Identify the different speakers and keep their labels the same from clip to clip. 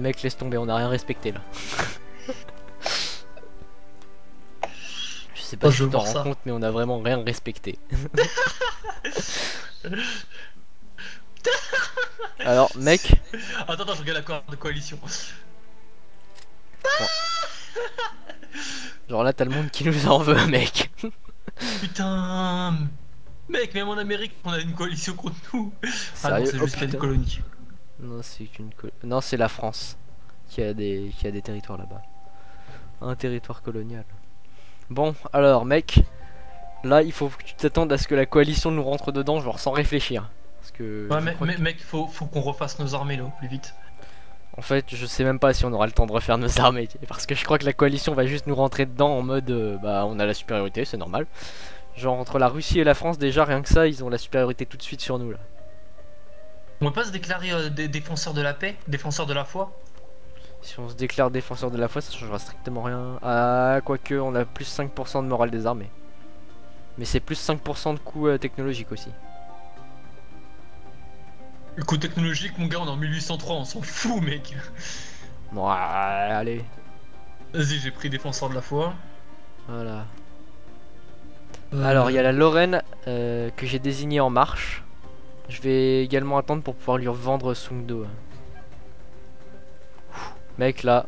Speaker 1: mec, laisse tomber, on a rien respecté là. Je sais pas si tu t'en rends compte, mais on a vraiment rien respecté. Alors, mec.
Speaker 2: Attends, je regarde l'accord de coalition.
Speaker 1: Bon. Genre là, t'as le monde qui nous en veut, mec.
Speaker 2: Putain. Mec, même en Amérique, on a une coalition contre nous.
Speaker 1: Sérieux?
Speaker 2: Ah non, c'est juste une colonie.
Speaker 1: Non, c'est une non, c'est la France qui a des territoires là-bas. Un territoire colonial. Bon, alors, mec, là, il faut que tu t'attendes à ce que la coalition nous rentre dedans, genre sans réfléchir. Parce que.
Speaker 2: Ouais, mais mec, faut qu'on refasse nos armées là, au plus vite.
Speaker 1: En fait, je sais même pas si on aura le temps de refaire nos armées. Parce que je crois que la coalition va juste nous rentrer dedans en mode bah, on a la supériorité, c'est normal. Genre, entre la Russie et la France, déjà, rien que ça, ils ont la supériorité tout de suite sur nous là.
Speaker 2: On va pas se déclarer des défenseurs de la paix, défenseurs de la foi?
Speaker 1: Si on se déclare défenseur de la foi, ça changera strictement rien. Ah, quoique, on a plus 5% de morale des armées. Mais c'est plus 5% de coûts technologiques aussi.
Speaker 2: Le coup technologique, mon gars, on est en 1803, on s'en fout, mec.
Speaker 1: Bon, allez.
Speaker 2: Vas-y, j'ai pris défenseur de la foi.
Speaker 1: Voilà. Alors, il y a la Lorraine que j'ai désignée en marche. Je vais également attendre pour pouvoir lui revendre Sungdo. Mec, là,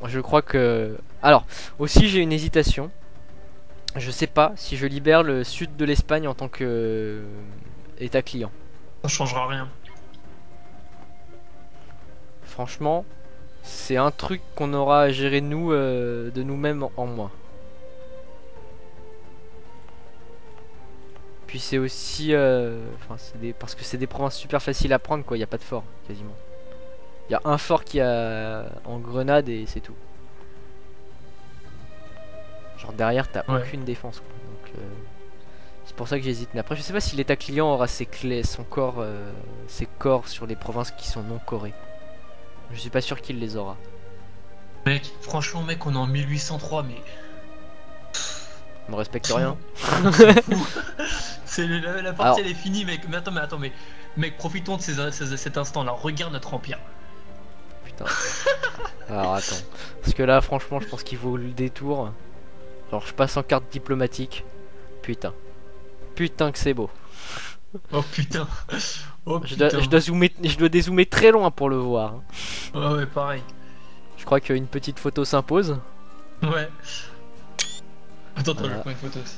Speaker 1: je crois que... Alors, aussi j'ai une hésitation. Je sais pas si je libère le sud de l'Espagne en tant que état client.
Speaker 2: Ça changera rien.
Speaker 1: Franchement, c'est un truc qu'on aura à gérer nous, de nous-mêmes en moins. Puis c'est aussi... parce que c'est des provinces super faciles à prendre, quoi. Il n'y a pas de fort, quasiment. Il y a un fort qui a en Grenade et c'est tout. Genre derrière, t'as aucune défense, quoi. Donc, c'est pour ça que j'hésite. Mais après, je sais pas si l'état client aura ses corps sur les provinces qui sont non corées. Je suis pas sûr qu'il les aura.
Speaker 2: Mec, franchement, mec, on est en 1803, mais...
Speaker 1: On ne respecte rien.
Speaker 2: C'est la partie, elle est finie, mec. Mais attends, mais mec, profitons de cet instant-là. Regarde notre empire.
Speaker 1: Putain. Alors attends, parce que là, franchement, je pense qu'il vaut le détour. Genre, je passe en carte diplomatique. Putain, putain que c'est beau.
Speaker 2: Oh putain. Oh
Speaker 1: je
Speaker 2: putain.
Speaker 1: Je dois dézoomer très loin pour le voir.
Speaker 2: Ouais, pareil.
Speaker 1: Je crois qu'une petite photo s'impose.
Speaker 2: Ouais. Attends,
Speaker 1: voilà.
Speaker 2: Je prends une photo aussi.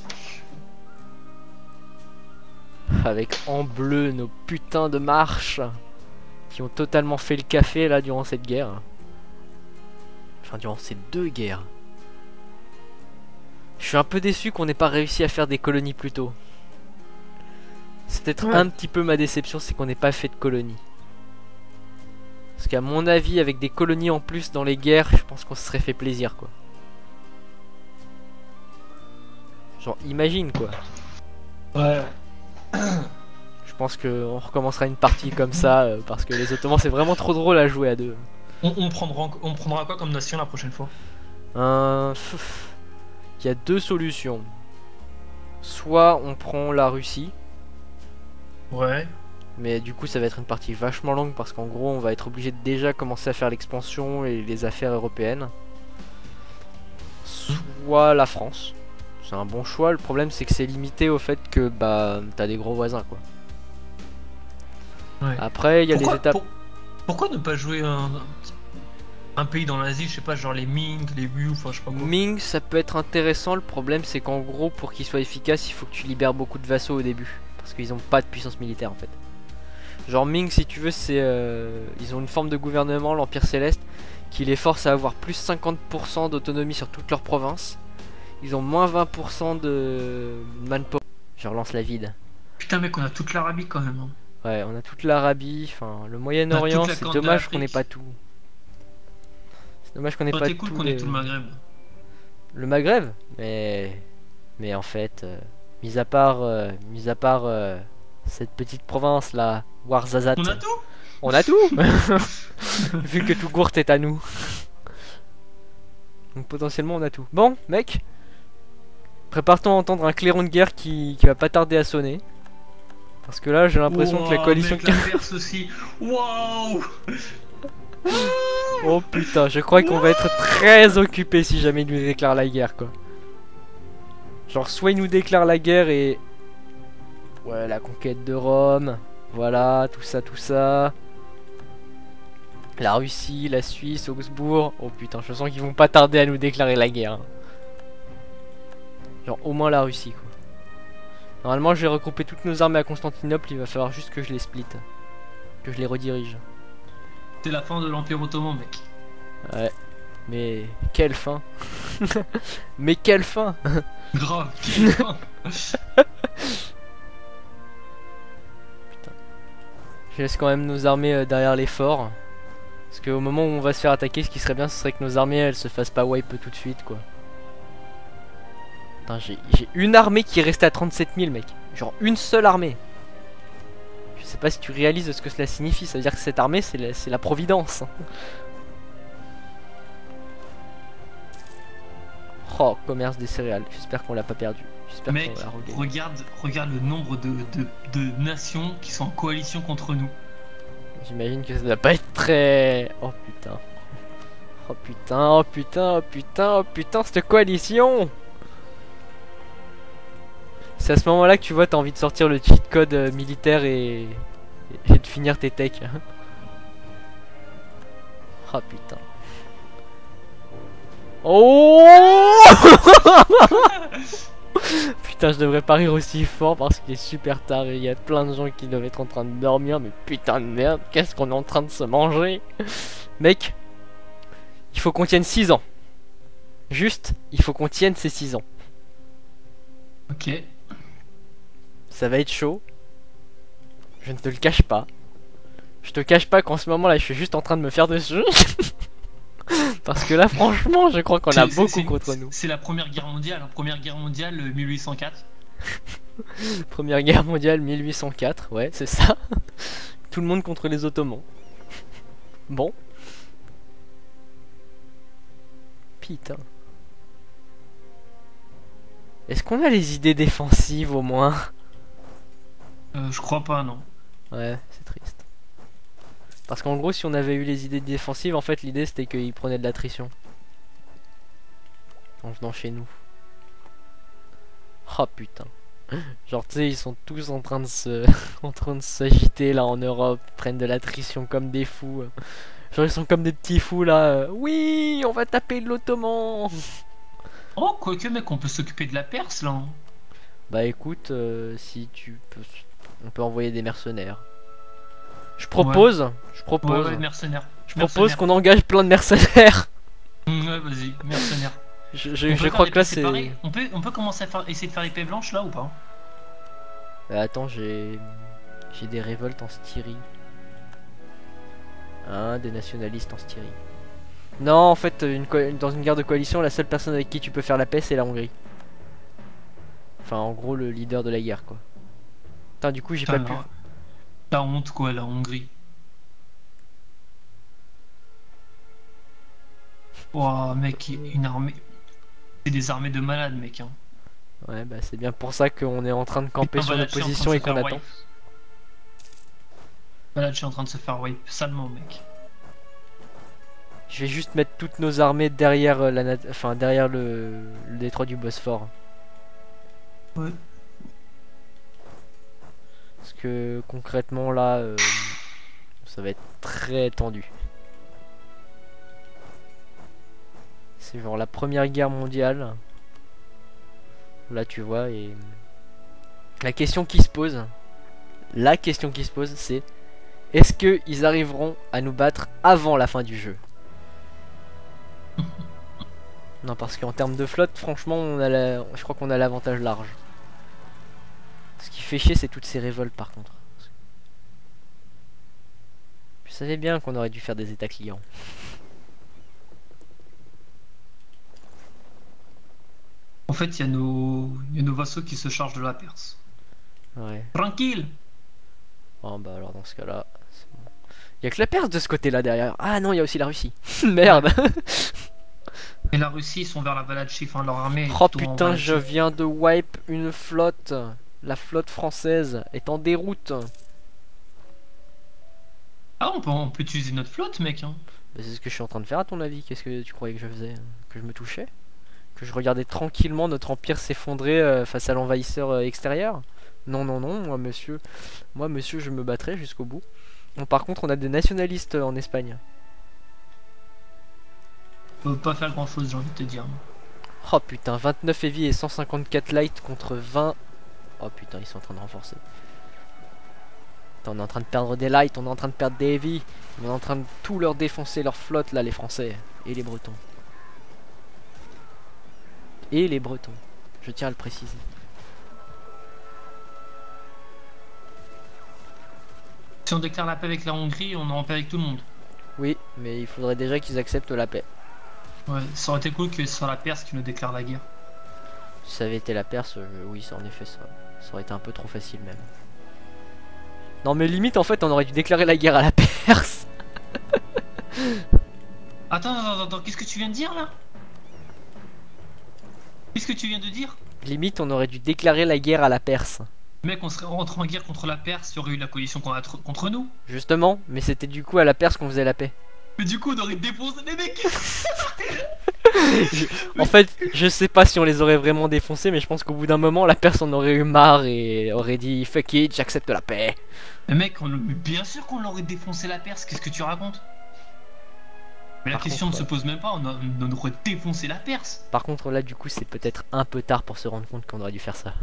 Speaker 1: Avec en bleu nos putains de marches qui ont totalement fait le café là durant cette guerre. Enfin, durant ces deux guerres. Je suis un peu déçu qu'on n'ait pas réussi à faire des colonies plus tôt. C'est peut-être un petit peu ma déception, c'est qu'on n'ait pas fait de colonies. Parce qu'à mon avis, avec des colonies en plus dans les guerres, je pense qu'on se serait fait plaisir, quoi. Genre, imagine, quoi.
Speaker 2: Ouais.
Speaker 1: Je pense qu'on recommencera une partie comme ça, parce que les Ottomans, c'est vraiment trop drôle à jouer à deux.
Speaker 2: On prendra quoi comme nation la prochaine fois?
Speaker 1: Il y a deux solutions. Soit on prend la Russie. Ouais. Mais du coup ça va être une partie vachement longue parce qu'en gros on va être obligé de déjà commencer à faire l'expansion et les affaires européennes. Soit la France. C'est un bon choix, le problème c'est que c'est limité au fait que bah t'as des gros voisins, quoi. Ouais. Après il y a les étapes...
Speaker 2: Pourquoi ne pas jouer un pays dans l'Asie, je sais pas, genre les Ming, les Wu, enfin je sais pas quoi.
Speaker 1: Ming ça peut être intéressant, le problème c'est qu'en gros pour qu'il soit efficace il faut que tu libères beaucoup de vassaux au début. Parce qu'ils ont pas de puissance militaire en fait. Genre Ming si tu veux c'est... ils ont une forme de gouvernement, l'Empire Céleste, qui les force à avoir plus 50% d'autonomie sur toute leur province. Ils ont moins 20% de manpower. Je relance la vide.
Speaker 2: Putain mec, on a toute l'Arabie quand même. Hein.
Speaker 1: Ouais, on a toute l'Arabie, enfin le Moyen-Orient, c'est dommage qu'on ait pas tout. C'est dommage qu'on ait pas tout. C'est
Speaker 2: cool qu'on ait tout le Maghreb.
Speaker 1: Le Maghreb? Mais en fait, mis à part cette petite province là, Ouarzazate.
Speaker 2: On a tout.
Speaker 1: On a tout. Vu que tout Gourt est à nous. Donc potentiellement on a tout. Bon, mec, prépare-toi à entendre un clairon de guerre qui va pas tarder à sonner. Parce que là j'ai l'impression que la coalition...
Speaker 2: Mec, la Perse aussi. Waouh.
Speaker 1: Oh putain, je crois qu'on va être très occupé si jamais il nous déclare la guerre quoi. Genre soit il nous déclare la guerre et... Ouais, la conquête de Rome. Voilà, tout ça, tout ça. La Russie, la Suisse, Augsbourg. Oh putain, je sens qu'ils vont pas tarder à nous déclarer la guerre. Hein. Genre au moins la Russie quoi. Normalement je vais regrouper toutes nos armées à Constantinople, il va falloir juste que je les split. Que je les redirige.
Speaker 2: C'est la fin de l'Empire Ottoman, mec.
Speaker 1: Ouais. Mais quelle fin. Mais quelle fin.
Speaker 2: Grave, quelle fin.
Speaker 1: Je laisse quand même nos armées derrière les forts. Parce qu'au moment où on va se faire attaquer, ce qui serait bien, ce serait que nos armées elles se fassent pas wipe tout de suite quoi. Putain, j'ai une armée qui est restée à 37 000 mec. Genre une seule armée. Je sais pas si tu réalises ce que cela signifie. Ça veut dire que cette armée c'est la providence. Oh, commerce des céréales. J'espère qu'on l'a pas perdu. J'espère
Speaker 2: Mec,
Speaker 1: qu'on va la regagner.
Speaker 2: regarde le nombre de nations qui sont en coalition contre nous.
Speaker 1: J'imagine que ça doit pas être très... Oh putain. Oh putain, oh putain, oh putain, oh putain, cette coalition. C'est à ce moment là que tu vois, t'as envie de sortir le cheat code militaire et de finir tes techs. Oh putain. Oh putain, je devrais pas rire aussi fort parce qu'il est super tard et il y a plein de gens qui doivent être en train de dormir. Mais putain de merde, qu'est-ce qu'on est en train de se manger? Mec, il faut qu'on tienne 6 ans. Juste, il faut qu'on tienne ces 6 ans.
Speaker 2: Ok.
Speaker 1: Ça va être chaud. Je ne te le cache pas. Je te cache pas qu'en ce moment là je suis juste en train de me faire dessus. Parce que là franchement je crois qu'on a beaucoup contre nous.
Speaker 2: C'est la première guerre mondiale, hein. Première guerre mondiale 1804.
Speaker 1: Première guerre mondiale 1804, ouais c'est ça. Tout le monde contre les Ottomans. Bon. Putain. Est-ce qu'on a les idées défensives au moins?
Speaker 2: Je crois pas, non.
Speaker 1: Ouais, c'est triste. Parce qu'en gros, si on avait eu les idées défensives, en fait, l'idée c'était qu'ils prenaient de l'attrition. En venant chez nous. Oh putain. Genre, tu sais, ils sont tous en train de se... en train de s'agiter là en Europe. Ils prennent de l'attrition comme des fous. Genre, ils sont comme des petits fous là. Oui, on va taper de l'Ottoman.
Speaker 2: Oh, quoique, mec, on peut s'occuper de la Perse là. Hein.
Speaker 1: Bah écoute, si tu peux... On peut envoyer des mercenaires. Je propose,
Speaker 2: Ouais, mercenaires.
Speaker 1: Je propose qu'on engage plein de mercenaires.
Speaker 2: Ouais, vas-y, mercenaires.
Speaker 1: Je crois que là c'est...
Speaker 2: On peut commencer à essayer de faire l'épée blanche là ou pas?
Speaker 1: Attends, j'ai des révoltes en Styrie. Hein, des nationalistes en Styrie. Non, en fait, dans une guerre de coalition, la seule personne avec qui tu peux faire la paix, c'est la Hongrie. Enfin, en gros, le leader de la guerre, quoi. Putain, du coup, j'ai pas pu...
Speaker 2: La honte, quoi, la Hongrie. Ouah, mec, une armée... C'est des armées de malades, mec. Hein.
Speaker 1: Ouais, bah c'est bien pour ça qu'on est en train de camper sur nos positions et qu'on attend.
Speaker 2: Voilà, je suis en train de se faire wipe salement, mec.
Speaker 1: Je vais juste mettre toutes nos armées derrière derrière le détroit du Bosphore.
Speaker 2: Ouais.
Speaker 1: Parce que concrètement là, ça va être très tendu. C'est genre la première guerre mondiale. Là tu vois et la question qui se pose, c'est est-ce qu'ils arriveront à nous battre avant la fin du jeu? Non, parce qu'en termes de flotte, franchement, je crois qu'on a l'avantage large. Ce qui fait chier, c'est toutes ces révoltes par contre. Je savais bien qu'on aurait dû faire des états clients.
Speaker 2: En fait, il y a nos vassaux qui se chargent de la Perse.
Speaker 1: Ouais.
Speaker 2: Tranquille.
Speaker 1: Oh bah alors dans ce cas-là, c'est bon. Il y a que la Perse de ce côté-là derrière. Ah non, il y a aussi la Russie. Merde.
Speaker 2: Et la Russie, ils sont vers la Valachie, enfin leur armée.
Speaker 1: Oh putain, je viens de wipe une flotte. La flotte française est en déroute.
Speaker 2: Ah, on peut utiliser notre flotte, mec. Hein.
Speaker 1: Bah, c'est ce que je suis en train de faire à ton avis. Qu'est-ce que tu croyais que je faisais? Que je me touchais? Que je regardais tranquillement notre empire s'effondrer face à l'envahisseur extérieur? Non, non, non, moi monsieur, je me battrai jusqu'au bout. Bon, par contre, on a des nationalistes en Espagne.
Speaker 2: On peut pas faire grand chose, j'ai envie de te dire.
Speaker 1: Oh putain, 29 heavy et 154 light contre 20. Oh putain, ils sont en train de renforcer. Attends, on est en train de perdre des light, on est en train de perdre des heavy. On est en train de tout leur défoncer leur flotte là, les Français et les Bretons. Et les Bretons, je tiens à le préciser.
Speaker 2: Si on déclare la paix avec la Hongrie, on est en paix avec tout le monde.
Speaker 1: Oui, mais il faudrait déjà qu'ils acceptent la paix.
Speaker 2: Ouais, ça aurait été cool que ce soit la Perse qui nous déclare la guerre.
Speaker 1: Si ça avait été la Perse, oui, ça en effet, ça aurait été un peu trop facile même. Non mais limite en fait on aurait dû déclarer la guerre à la Perse.
Speaker 2: Attends, qu'est-ce que tu viens de dire là? Qu'est-ce que tu viens de dire?
Speaker 1: Limite on aurait dû déclarer la guerre à la Perse.
Speaker 2: Mec, on serait rentré en guerre contre la Perse, il y aurait eu la coalition contre nous.
Speaker 1: Justement, mais c'était du coup à la Perse qu'on faisait la paix.
Speaker 2: Mais du coup on aurait défoncé les mecs.
Speaker 1: En fait, je sais pas si on les aurait vraiment défoncés, mais je pense qu'au bout d'un moment, la personne aurait eu marre et aurait dit fuck it, j'accepte la paix.
Speaker 2: Mais mec, mais bien sûr qu'on l'aurait défoncé la Perse, qu'est-ce que tu racontes? Mais la question ne se pose même pas, on aurait défoncé la Perse.
Speaker 1: Par contre, là, du coup, c'est peut-être un peu tard pour se rendre compte qu'on aurait dû faire ça.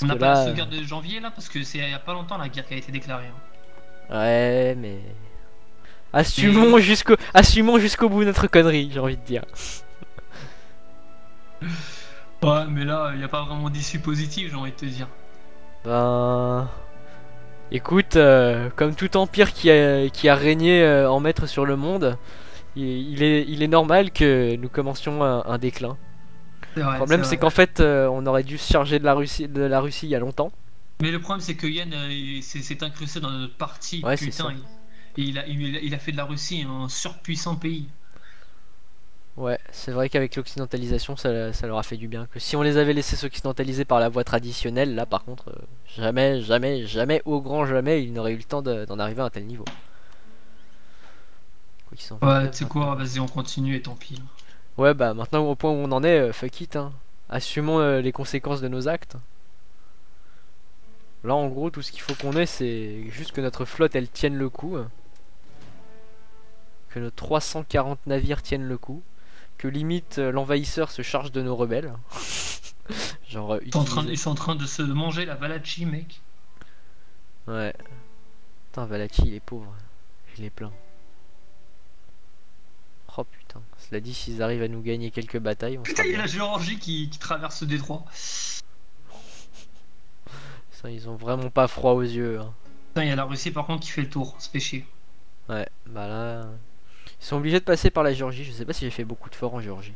Speaker 2: On n'a pas la sauvegarde de janvier là, parce que c'est il y a pas longtemps la guerre qui a été déclarée. Hein.
Speaker 1: Ouais, mais. Assumons jusqu'au bout notre connerie, j'ai envie de dire.
Speaker 2: Ouais, mais là, il n'y a pas vraiment d'issue positive, j'ai envie de te dire.
Speaker 1: Ben. Écoute, comme tout empire qui a régné en maître sur le monde, il est normal que nous commencions un déclin.
Speaker 2: Vrai,
Speaker 1: le problème, c'est qu'en fait, on aurait dû se charger de la Russie il y a longtemps.
Speaker 2: Mais le problème, c'est que Yann s'est incrusté dans notre partie.
Speaker 1: Ouais,
Speaker 2: putain, il a fait de la Russie un surpuissant pays.
Speaker 1: Ouais, c'est vrai qu'avec l'occidentalisation, ça leur a fait du bien. Que si on les avait laissés s'occidentaliser par la voie traditionnelle, là par contre, jamais, au grand jamais, ils n'auraient eu le temps d'en arriver à un tel niveau.
Speaker 2: Ouais, tu sais quoi, vas-y, on continue et tant pis.
Speaker 1: Ouais, bah maintenant au point où on en est, fuck it, hein. Assumons les conséquences de nos actes. Là, en gros, tout ce qu'il faut qu'on ait, c'est juste que notre flotte, elle tienne le coup. Que nos 340 navires tiennent le coup. Que limite, l'envahisseur se charge de nos rebelles. Genre,
Speaker 2: ils sont en train de se manger la Valachi, mec.
Speaker 1: Ouais. Putain, Valachi, il est pauvre. Il est plein. Oh putain. Cela dit, s'ils arrivent à nous gagner quelques batailles...
Speaker 2: Putain, il y a la Géorgie qui traverse ce détroit.
Speaker 1: Ça, ils ont vraiment pas froid aux yeux. Hein.
Speaker 2: Putain, il y a la Russie par contre qui fait le tour, c'est péché.
Speaker 1: Ouais, bah là... Ils sont obligés de passer par la Géorgie. Je sais pas si j'ai fait beaucoup de forts en Géorgie.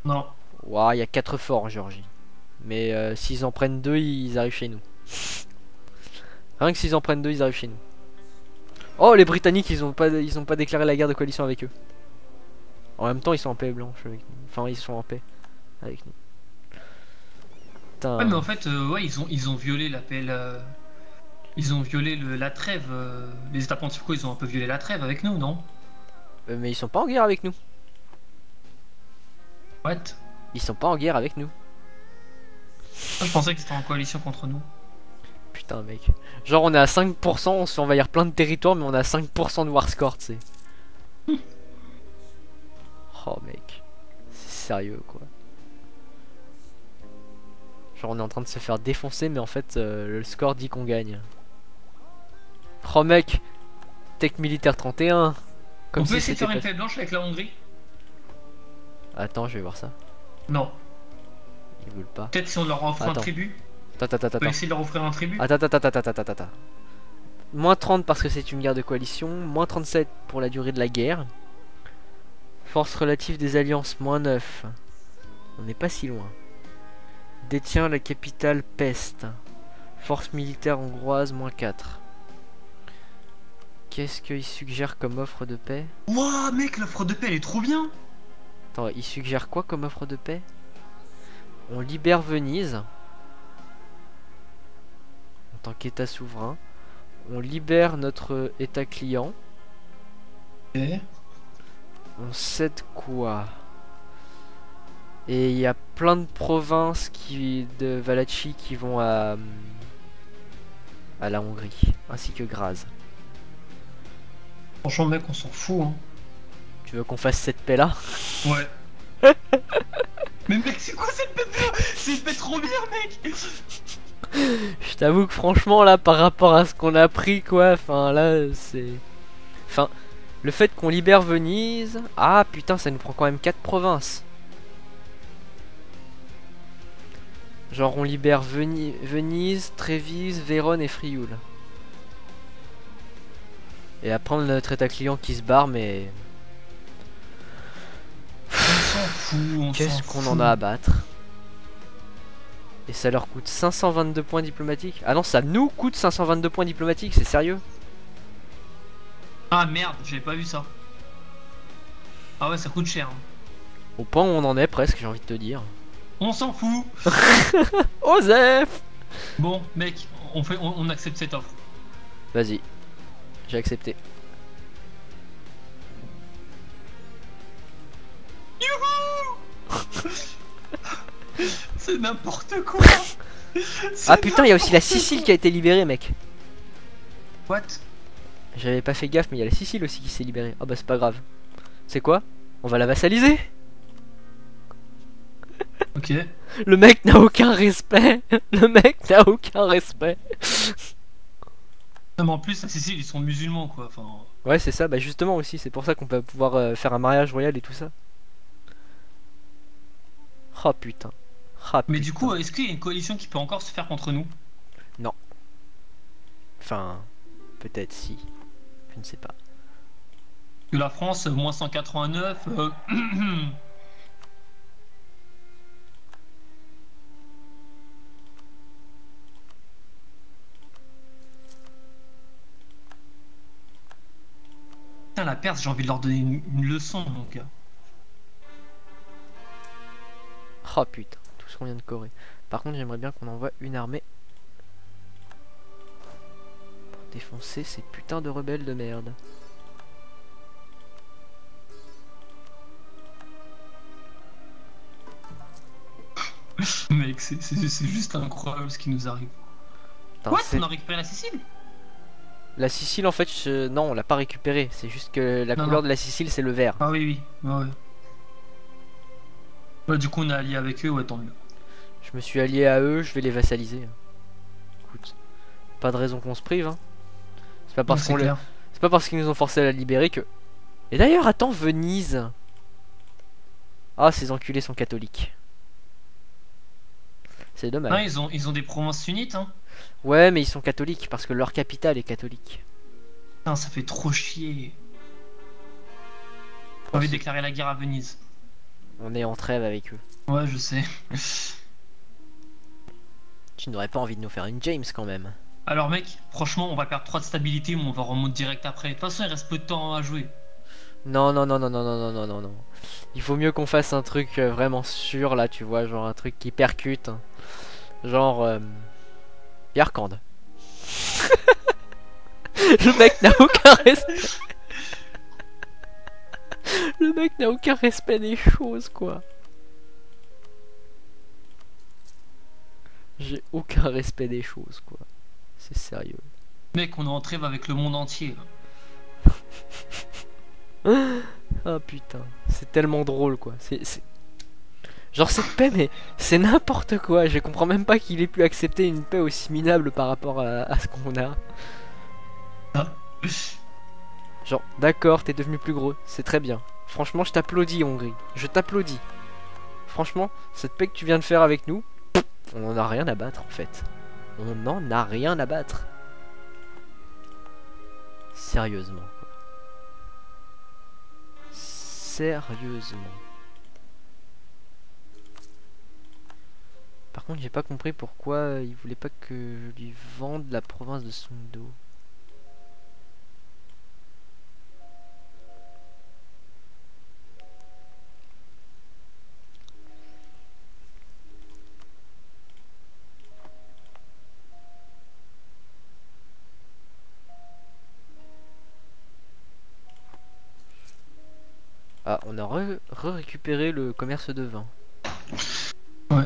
Speaker 2: Non.
Speaker 1: Ouah, il y a 4 forts en Géorgie. Mais s'ils en prennent 2, ils arrivent chez nous. Rien que s'ils en prennent 2, ils arrivent chez nous. Oh, les Britanniques, ils ont pas déclaré la guerre de coalition avec eux. En même temps, ils sont en paix blanche avec nous. Enfin, ils sont en paix avec nous. Putain.
Speaker 2: Ouais, mais en fait, ouais, ils ont violé l'appel. Ils ont violé la trêve. Les États pontificaux, ils ont un peu violé la trêve avec nous, non?
Speaker 1: Mais ils sont pas en guerre avec nous.
Speaker 2: What?
Speaker 1: Ils sont pas en guerre avec nous.
Speaker 2: Je pensais que c'était en coalition contre nous.
Speaker 1: Putain, mec. Genre, on est à 5%, on se fait envahir plein de territoires, mais on a 5% de war score, tu sais. Oh, mec. C'est sérieux, quoi. Genre, on est en train de se faire défoncer, mais en fait, le score dit qu'on gagne. Oh, mec. Tech militaire 31.
Speaker 2: Comme on peut essayer de faire une paix blanche avec la Hongrie?
Speaker 1: Attends, je vais voir ça.
Speaker 2: Non.
Speaker 1: Ils veulent pas.
Speaker 2: Peut-être si on leur offre un tribut.
Speaker 1: Attends.
Speaker 2: On peut essayer de leur offrir un tribut.
Speaker 1: Attends. Moins 30 parce que c'est une guerre de coalition. Moins 37 pour la durée de la guerre. Force relative des alliances, moins 9. On n'est pas si loin. Détient la capitale Pest. Force militaire hongroise, moins 4. Qu'est-ce qu'il suggère comme offre de paix?
Speaker 2: Wouah, mec, l'offre de paix, elle est trop bien.
Speaker 1: Attends, il suggère quoi comme offre de paix? On libère Venise en tant qu'État souverain. On libère notre état client.
Speaker 2: Et
Speaker 1: On cède quoi? Et il y a plein de provinces de Valachi qui vont à la Hongrie, ainsi que Graz.
Speaker 2: franchement, mec, on s'en fout, hein.
Speaker 1: Tu veux qu'on fasse cette paix là?
Speaker 2: Ouais. Mais mec, c'est quoi cette paix là? C'est une paix trop bien, mec.
Speaker 1: Je t'avoue que franchement là, par rapport à ce qu'on a pris quoi, enfin là c'est... Enfin, le fait qu'on libère Venise... Ah putain, ça nous prend quand même 4 provinces. Genre on libère Venise, Trévise, Vérone et Frioul. Et après on a notre état client qui se barre, mais...
Speaker 2: On s'en fout, on
Speaker 1: Qu'est-ce
Speaker 2: s'en
Speaker 1: qu'on
Speaker 2: fout.
Speaker 1: en a à battre? Et ça leur coûte 522 points diplomatiques. Ah non, ça nous coûte 522 points diplomatiques, c'est sérieux?
Speaker 2: Ah merde, j'avais pas vu ça. Ah ouais, ça coûte cher, hein.
Speaker 1: Au point où on en est presque, j'ai envie de te dire.
Speaker 2: On s'en fout.
Speaker 1: Osef!
Speaker 2: Bon, mec, on accepte cette offre.
Speaker 1: Vas-y, j'ai accepté.
Speaker 2: C'est n'importe quoi.
Speaker 1: Ah putain, il y a aussi la Sicile qui a été libérée, mec.
Speaker 2: What?
Speaker 1: J'avais pas fait gaffe, mais il y a la Sicile aussi qui s'est libérée. Ah bah c'est pas grave. C'est quoi? On va la vassaliser.
Speaker 2: Ok.
Speaker 1: Le mec n'a aucun respect. Le mec n'a aucun respect.
Speaker 2: Non mais en plus, la Sicile, ils sont musulmans quoi. Enfin.
Speaker 1: Ouais, c'est ça, bah justement aussi, c'est pour ça qu'on peut pouvoir faire un mariage royal et tout ça. Oh putain. Ah,
Speaker 2: Mais
Speaker 1: putain.
Speaker 2: du coup, est-ce qu'il y a une coalition qui peut encore se faire contre nous?
Speaker 1: Non. Enfin, peut-être si. Je ne sais pas.
Speaker 2: Que la France, moins 189. Putain, la Perse, j'ai envie de leur donner une leçon, mon gars.
Speaker 1: Oh putain, tout ce qu'on vient de Corée. Par contre, j'aimerais bien qu'on envoie une armée pour défoncer ces putains de rebelles de merde.
Speaker 2: Mec, c'est juste incroyable ce qui nous arrive.
Speaker 1: Putain,
Speaker 2: What? On a récupéré la Sicile?
Speaker 1: La Sicile, en fait, non, on l'a pas récupérée. C'est juste que la
Speaker 2: Non,
Speaker 1: couleur
Speaker 2: non.
Speaker 1: de la Sicile, c'est le vert.
Speaker 2: Ah oui, oui. Ouais, ouais. Ouais, du coup, on est allié avec eux, ouais, tant mieux.
Speaker 1: Je me suis allié à eux, je vais les vassaliser. Écoute, pas de raison qu'on se prive. Hein. C'est pas
Speaker 2: Non,
Speaker 1: parce
Speaker 2: c'est
Speaker 1: qu'on
Speaker 2: clair.
Speaker 1: c'est pas parce qu'ils nous ont forcé à la libérer que. Et d'ailleurs, attends, Venise. Ah, ces enculés sont catholiques. C'est
Speaker 2: Non,
Speaker 1: dommage.
Speaker 2: ils ont des provinces sunnites, hein.
Speaker 1: Ouais, mais ils sont catholiques parce que leur capitale est catholique.
Speaker 2: Putain, ça fait trop chier. J'ai envie de déclarer la guerre à Venise.
Speaker 1: On est en trêve avec eux.
Speaker 2: Ouais, je sais.
Speaker 1: Tu n'aurais pas envie de nous faire une James quand même.
Speaker 2: Alors, mec, franchement, on va perdre 3 de stabilité, mais on va remonter direct après. De toute façon, il reste peu de temps à jouer.
Speaker 1: Non, non, non, non, non, non, non, non, non, non. Il faut mieux qu'on fasse un truc vraiment sûr là, tu vois, genre un truc qui percute. Hein. Genre... Yarkand. Le mec n'a aucun respect. Le mec n'a aucun respect des choses, quoi. J'ai aucun respect des choses, quoi. C'est sérieux.
Speaker 2: Mec, on est en trêve avec le monde entier.
Speaker 1: Ah putain, c'est tellement drôle, quoi. Genre cette paix, mais c'est n'importe quoi. Je comprends même pas qu'il ait pu accepter une paix aussi minable par rapport à ce qu'on a. Genre, d'accord, t'es devenu plus gros, c'est très bien. Franchement, je t'applaudis, Hongrie. Je t'applaudis. Franchement, cette paix que tu viens de faire avec nous, on en a rien à battre en fait. On n'en a rien à battre. Sérieusement. Quoi. Sérieusement. Par contre, j'ai pas compris pourquoi il voulait pas que je lui vende la province de Songdo. Ah, on a récupéré le commerce de vin.
Speaker 2: Ouais.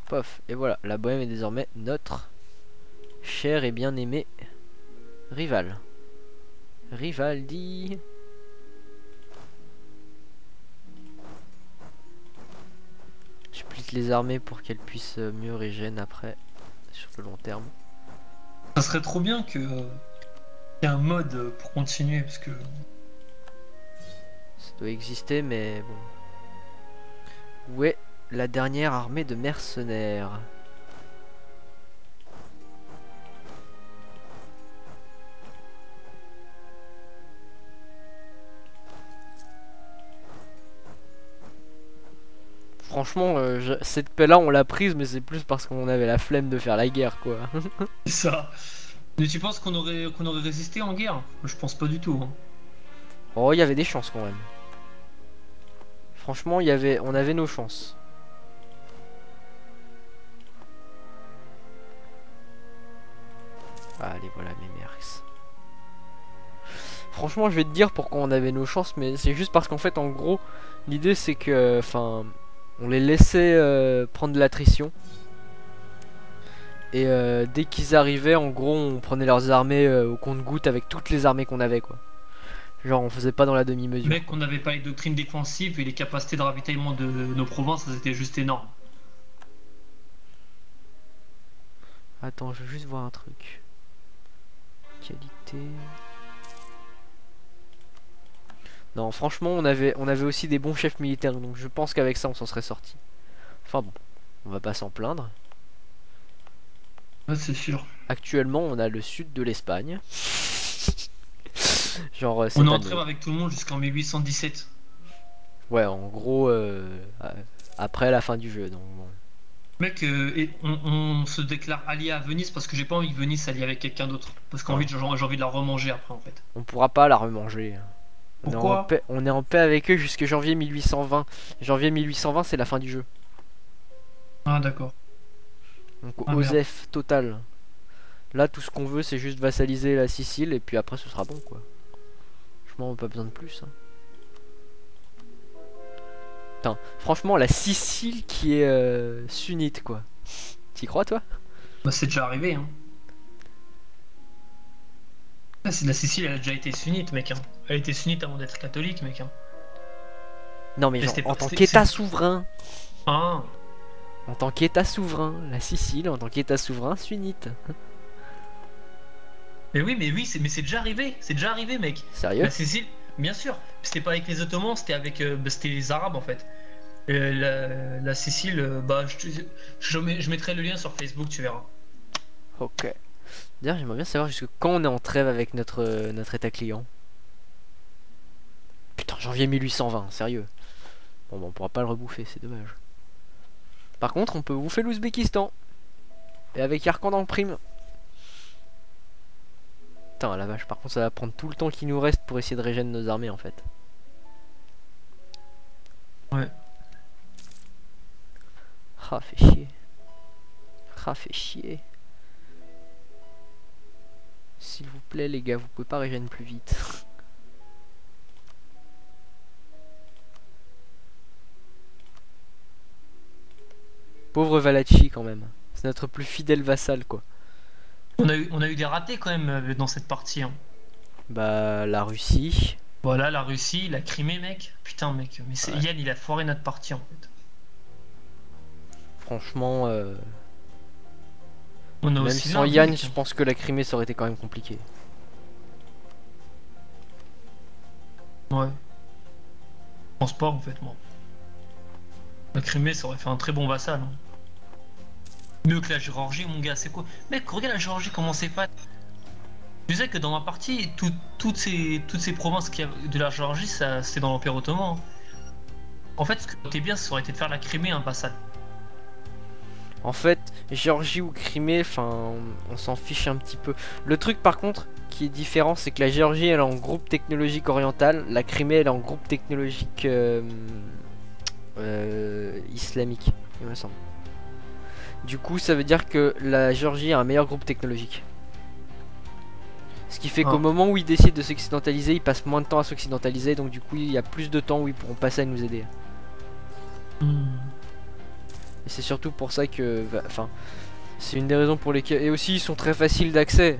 Speaker 1: Pof, et voilà, la Bohème est désormais notre cher et bien aimé rival. Rivaldi. Je splitte les armées pour qu'elles puissent mieux régénérer après, sur le long terme.
Speaker 2: Ça serait trop bien que qu'il y ait un mode pour continuer, parce que...
Speaker 1: Ça doit exister, mais bon. Où est la dernière armée de mercenaires? Franchement, cette paix-là, on l'a prise, mais c'est plus parce qu'on avait la flemme de faire la guerre, quoi.
Speaker 2: C'est ça. Mais tu penses qu'on aurait résisté en guerre? Je pense pas du tout. Hein.
Speaker 1: Oh, il y avait des chances quand même. Franchement, on avait nos chances. Allez, voilà mes mercs. Franchement, je vais te dire pourquoi on avait nos chances, mais c'est juste parce qu'en fait, en gros, l'idée c'est que, enfin, on les laissait prendre de l'attrition. Et dès qu'ils arrivaient, en gros, on prenait leurs armées au compte-gouttes avec toutes les armées qu'on avait, quoi. Genre, on faisait pas dans la demi-mesure.
Speaker 2: Mec, on n'avait pas les doctrines défensives et les capacités de ravitaillement de nos provinces, c'était juste énorme.
Speaker 1: Attends, je veux juste voir un truc. Qualité. Non, franchement, on avait aussi des bons chefs militaires, donc je pense qu'avec ça, on s'en serait sorti. Enfin bon, on va pas s'en plaindre.
Speaker 2: Ouais, c'est sûr.
Speaker 1: Actuellement, on a le sud de l'Espagne. Genre,
Speaker 2: on est en trêve avec tout le monde jusqu'en 1817.
Speaker 1: Ouais, en gros, après la fin du jeu, donc bon.
Speaker 2: Mec, on se déclare allié à Venise parce que j'ai pas envie que Venise s'allie avec quelqu'un d'autre. Parce qu'en fait, j'ai envie de la remanger après, en fait.
Speaker 1: On pourra pas la remanger.
Speaker 2: Pourquoi?
Speaker 1: On est en paix avec eux jusque janvier 1820. Janvier 1820, c'est la fin du jeu.
Speaker 2: Ah, d'accord.
Speaker 1: Donc, OSEF total. Là, tout ce qu'on veut, c'est juste vassaliser la Sicile et puis après, ce sera bon, quoi. Franchement, on n'a pas besoin de plus. Hein. Putain, franchement, la Sicile qui est sunnite, quoi. T'y crois, toi?
Speaker 2: Bah, c'est déjà arrivé, hein. La Sicile, elle a déjà été sunnite, mec. Hein. Elle a été sunnite avant d'être catholique, mec. Hein.
Speaker 1: Non, mais genre, en tant qu'État souverain.
Speaker 2: Ah.
Speaker 1: En tant qu'État souverain, la Sicile, en tant qu'État souverain, sunnite.
Speaker 2: Mais oui, mais c'est déjà arrivé. C'est déjà arrivé, mec.
Speaker 1: Sérieux?
Speaker 2: La Sicile, bien sûr. C'était pas avec les Ottomans, c'était avec c'était les Arabes, en fait. La Sicile, bah, je mettrai le lien sur Facebook, tu verras.
Speaker 1: Ok. D'ailleurs, j'aimerais bien savoir jusque quand on est en trêve avec notre état client. Putain, janvier 1820, sérieux. Bon, bah, on pourra pas le rebouffer, c'est dommage. Par contre, on peut bouffer l'Ouzbékistan. Et avec Yarkand en prime. Putain, la vache, par contre, ça va prendre tout le temps qu'il nous reste pour essayer de régénérer nos armées, en fait.
Speaker 2: Ouais.
Speaker 1: Ah, fait chier. Ah, fait chier. S'il vous plaît, les gars, vous pouvez pas régénérer plus vite. Pauvre Valachi, quand même. C'est notre plus fidèle vassal, quoi.
Speaker 2: On a eu des ratés, quand même, dans cette partie. Hein.
Speaker 1: Bah, la Russie.
Speaker 2: Voilà, la Russie, la Crimée, mec. Putain, mec, mais
Speaker 1: Ouais.
Speaker 2: Yann, il a foiré notre partie, en fait.
Speaker 1: Franchement,
Speaker 2: On a
Speaker 1: même
Speaker 2: aussi
Speaker 1: sans Yann, je pense que la Crimée, ça aurait été quand même compliqué.
Speaker 2: Ouais. Je pense pas, en fait, moi. La Crimée, ça aurait fait un très bon vassal. Hein. Mieux que la Géorgie, mon gars, c'est quoi? Mec, regarde la Géorgie, comment c'est fait. Tu sais que dans ma partie, toutes ces provinces qu'il y a de la Géorgie, c'était dans l'Empire Ottoman. Hein. En fait, ce qui était bien, ça aurait été de faire la Crimée un vassal.
Speaker 1: En fait, Géorgie ou Crimée, enfin, on s'en fiche un petit peu. Le truc, par contre, qui est différent, c'est que la Géorgie, elle est en groupe technologique oriental. La Crimée, elle est en groupe technologique islamique, il me semble. Du coup, ça veut dire que la Géorgie a un meilleur groupe technologique. Ce qui fait qu'au moment où ils décident de s'occidentaliser, ils passent moins de temps à s'occidentaliser, donc du coup il y a plus de temps où ils pourront passer à nous aider. Et c'est surtout pour ça que... Enfin, c'est une des raisons pour lesquelles... Et aussi ils sont très faciles d'accès.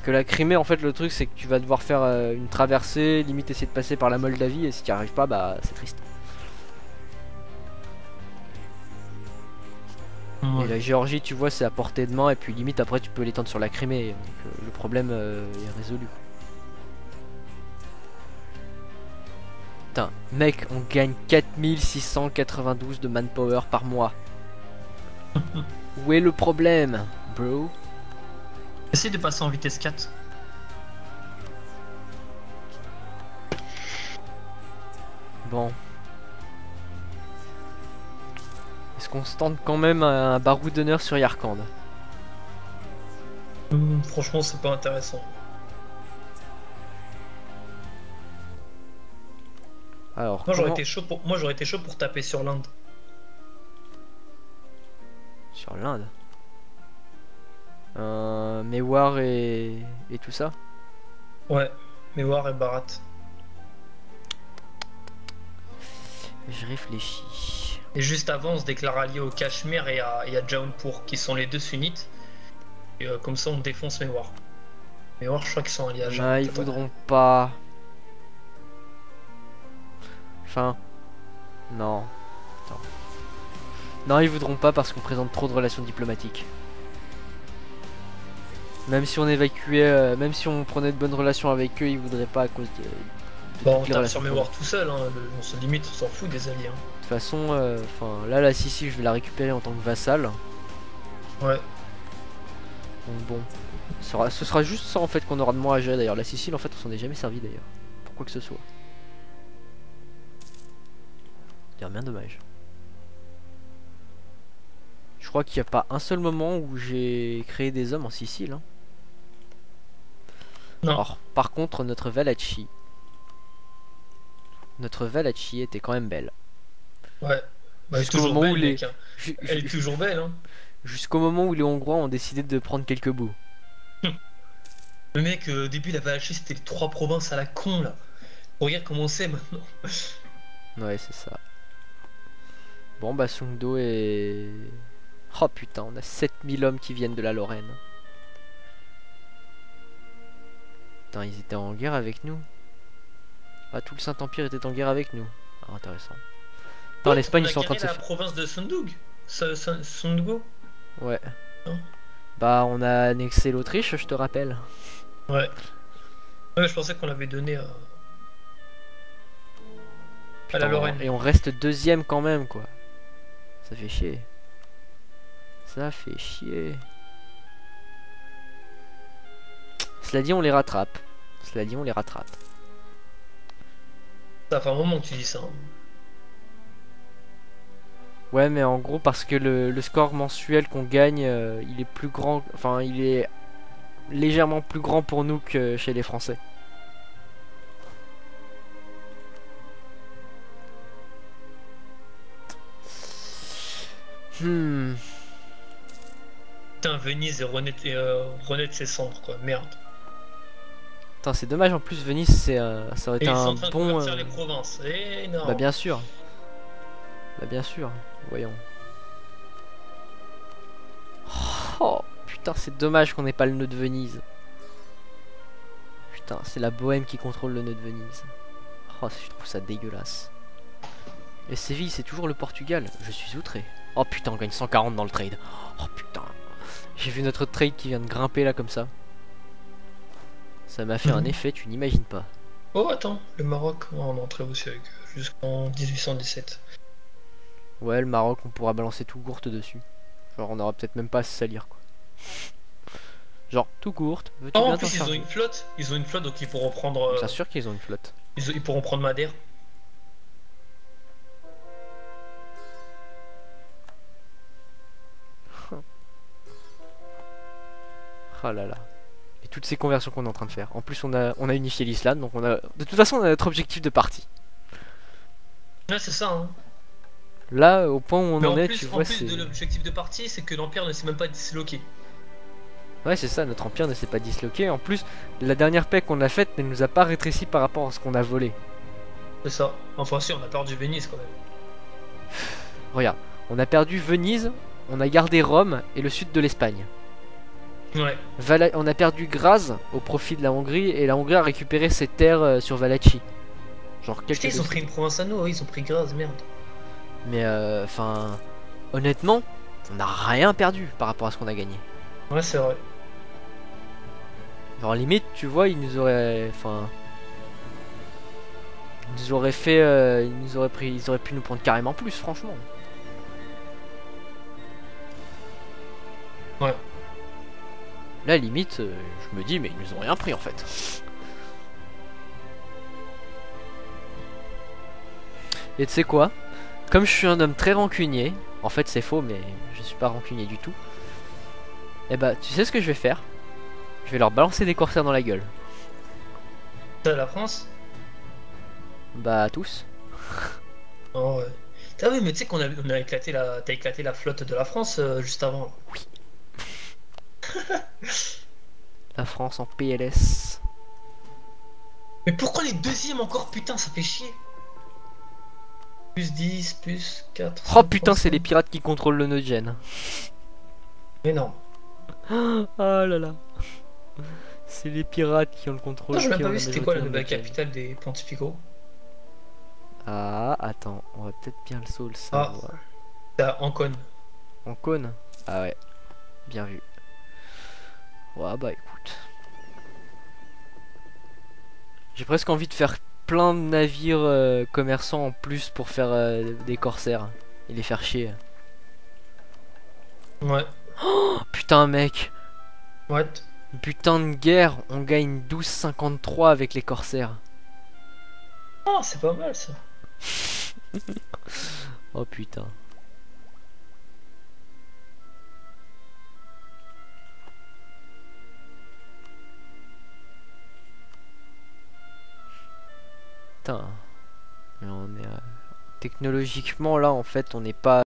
Speaker 1: Que la Crimée, en fait, le truc c'est que tu vas devoir faire une traversée, limite essayer de passer par la Moldavie, et si tu n'y arrives pas, bah c'est triste. Et la Géorgie, tu vois, c'est à portée de main, et puis limite après tu peux l'étendre sur la Crimée, donc le problème est résolu. Putain, mec, on gagne 4692 de manpower par mois. Où est le problème, bro?
Speaker 2: Essaye de passer en vitesse 4.
Speaker 1: Bon. Est-ce qu'on se tente quand même un baroud d'honneur sur Yarkand?
Speaker 2: Franchement, c'est pas intéressant.
Speaker 1: Alors,
Speaker 2: moi j'aurais été chaud pour taper sur l'Inde.
Speaker 1: Sur l'Inde? Mewar et tout ça?
Speaker 2: Ouais, Mewar et Bharat.
Speaker 1: Je réfléchis.
Speaker 2: Et juste avant, on se déclare allié au Cachemire et à Jaunpur, qui sont les deux sunnites. Et comme ça, on défonce Mewar. Mewar, je crois qu'ils sont alliés à Jaunpur.
Speaker 1: Ah, ils voudront pas. Enfin... Non. Attends. Non, ils voudront pas parce qu'on présente trop de relations diplomatiques. Même si on évacuait, même si on prenait de bonnes relations avec eux, ils voudraient pas à cause de
Speaker 2: bon, on tape sur Mewar tout seul, hein. On se limite, on s'en fout des alliés. Hein.
Speaker 1: De toute façon, là, la Sicile, je vais la récupérer en tant que vassal.
Speaker 2: Ouais.
Speaker 1: Donc bon, ce sera juste ça en fait qu'on aura de moins à gérer d'ailleurs. La Sicile, en fait, on s'en est jamais servi d'ailleurs. Pour quoi que ce soit. C'est bien dommage. Je crois qu'il n'y a pas un seul moment où j'ai créé des hommes en Sicile. Hein.
Speaker 2: Non.
Speaker 1: Alors, par contre, notre Valachi était quand même belle.
Speaker 2: Ouais. Bah,
Speaker 1: jusqu'au moment belle, où les...
Speaker 2: mec, hein. Elle est toujours belle. Hein.
Speaker 1: Jusqu'au moment où les Hongrois ont décidé de prendre quelques bouts.
Speaker 2: Le mec, au début, la Valachi, c'était les 3 provinces à la con là. Regarde comment c'est maintenant.
Speaker 1: Ouais, c'est ça. Bon, bah, Sungdo est... Oh putain, on a 7000 hommes qui viennent de la Lorraine. Putain, ils étaient en guerre avec nous. Ah, tout le Saint-Empire était en guerre avec nous. Ah, intéressant. Dans l'Espagne, ils sont en train de se
Speaker 2: faire... la province de Sundug. Sundgo.
Speaker 1: Ouais. Non. Bah, on a annexé l'Autriche, je te rappelle.
Speaker 2: Ouais. Ouais, je pensais qu'on l'avait donné à la Lorraine.
Speaker 1: Et on reste deuxième quand même, quoi. Ça fait chier. Ça fait chier. Cela dit, on les rattrape. Cela dit, on les rattrape.
Speaker 2: Ça fait un moment que tu dis ça. Hein.
Speaker 1: Ouais, mais en gros, parce que le score mensuel qu'on gagne, il est plus grand. Enfin, il est légèrement plus grand pour nous que chez les Français.
Speaker 2: Putain, Venise et renaître de ses cendres, quoi. Merde.
Speaker 1: Putain, c'est dommage, en plus Venise, ça aurait été un bon...
Speaker 2: les provinces. Et non.
Speaker 1: Bah bien sûr. Bah bien sûr, voyons. Oh, putain, c'est dommage qu'on n'ait pas le nœud de Venise. Putain, c'est la Bohème qui contrôle le nœud de Venise. Oh, je trouve ça dégueulasse. Et Séville, c'est toujours le Portugal. Je suis outré. Oh putain, on gagne 140 dans le trade. Oh putain. J'ai vu notre trade qui vient de grimper là comme ça. Ça m'a fait un effet, tu n'imagines pas.
Speaker 2: Oh attends, le Maroc, on est entré aussi avec jusqu'en 1817.
Speaker 1: Ouais, le Maroc, on pourra balancer tout courte dessus. Genre, on aura peut-être même pas à se salir quoi. Genre, tout courte.
Speaker 2: Oh, en plus, ils ont une flotte. Ils ont une flotte, donc ils pourront prendre.
Speaker 1: Bien sûr qu'ils ont une flotte.
Speaker 2: Ils pourront prendre Madère.
Speaker 1: Oh là là. Et toutes ces conversions qu'on est en train de faire. En plus, on a unifié l'Islande, donc on a. De toute façon, on a notre objectif de partie.
Speaker 2: Ouais, c'est ça. Hein.
Speaker 1: Là, au point où on
Speaker 2: mais
Speaker 1: en est,
Speaker 2: plus,
Speaker 1: tu vois,
Speaker 2: c'est. En plus de l'objectif de partie, c'est que l'Empire ne s'est même pas disloqué.
Speaker 1: Ouais, c'est ça, notre empire ne s'est pas disloqué. En plus, la dernière paix qu'on a faite ne nous a pas rétréci par rapport à ce qu'on a volé.
Speaker 2: C'est ça. Enfin, si, on a perdu Venise quand même.
Speaker 1: Regarde, on a perdu Venise, on a gardé Rome et le sud de l'Espagne.
Speaker 2: Ouais.
Speaker 1: On a perdu Graz au profit de la Hongrie et la Hongrie a récupéré ses terres sur Valachi. Genre quelques
Speaker 2: Putain, ils ont
Speaker 1: décennies.
Speaker 2: pris une province à nous, oui, ils ont pris Graz, merde.
Speaker 1: Mais enfin, honnêtement, on n'a rien perdu par rapport à ce qu'on a gagné.
Speaker 2: Ouais, c'est vrai.
Speaker 1: Genre limite, tu vois, ils nous auraient, enfin, ils nous auraient fait, ils auraient pu nous prendre carrément plus, franchement.
Speaker 2: Ouais.
Speaker 1: Là, limite, je me dis, mais ils nous ont rien pris en fait. Et tu sais quoi? Comme je suis un homme très rancunier, en fait c'est faux, mais je suis pas rancunier du tout. Et bah, tu sais ce que je vais faire? Je vais leur balancer des corsaires dans la gueule.
Speaker 2: T'as la France?
Speaker 1: Bah, tous.
Speaker 2: Oh ouais. Ah oui, mais tu sais qu'on a éclaté t'as éclaté la flotte de la France juste avant.
Speaker 1: La France en PLS.
Speaker 2: Mais pourquoi les deuxièmes encore? Putain, ça fait chier. Plus 10, plus 4.
Speaker 1: Oh putain, c'est les pirates qui contrôlent le nœud de Gênes.
Speaker 2: Mais non.
Speaker 1: Oh là là. C'est les pirates qui ont le contrôle.
Speaker 2: Non, j'ai même
Speaker 1: qui
Speaker 2: pas
Speaker 1: ont
Speaker 2: vu
Speaker 1: la
Speaker 2: c'était quoi la
Speaker 1: majorité
Speaker 2: nouvelle
Speaker 1: dans le nœud de Gênes.
Speaker 2: capitale des pontificaux.
Speaker 1: Ah, attends, on va peut-être bien le saut le
Speaker 2: Ah,
Speaker 1: savoir.
Speaker 2: t'as Ancône.
Speaker 1: En cône. Ah ouais, bien vu. Ouais, bah écoute. J'ai presque envie de faire plein de navires commerçants en plus pour faire des corsaires et les faire chier.
Speaker 2: Ouais.
Speaker 1: Oh, putain mec,
Speaker 2: What?
Speaker 1: une putain de guerre, on gagne 12,53 avec les corsaires.
Speaker 2: Ah, c'est pas mal ça.
Speaker 1: Oh putain. Putain. Mais on est technologiquement là en fait on n'est pas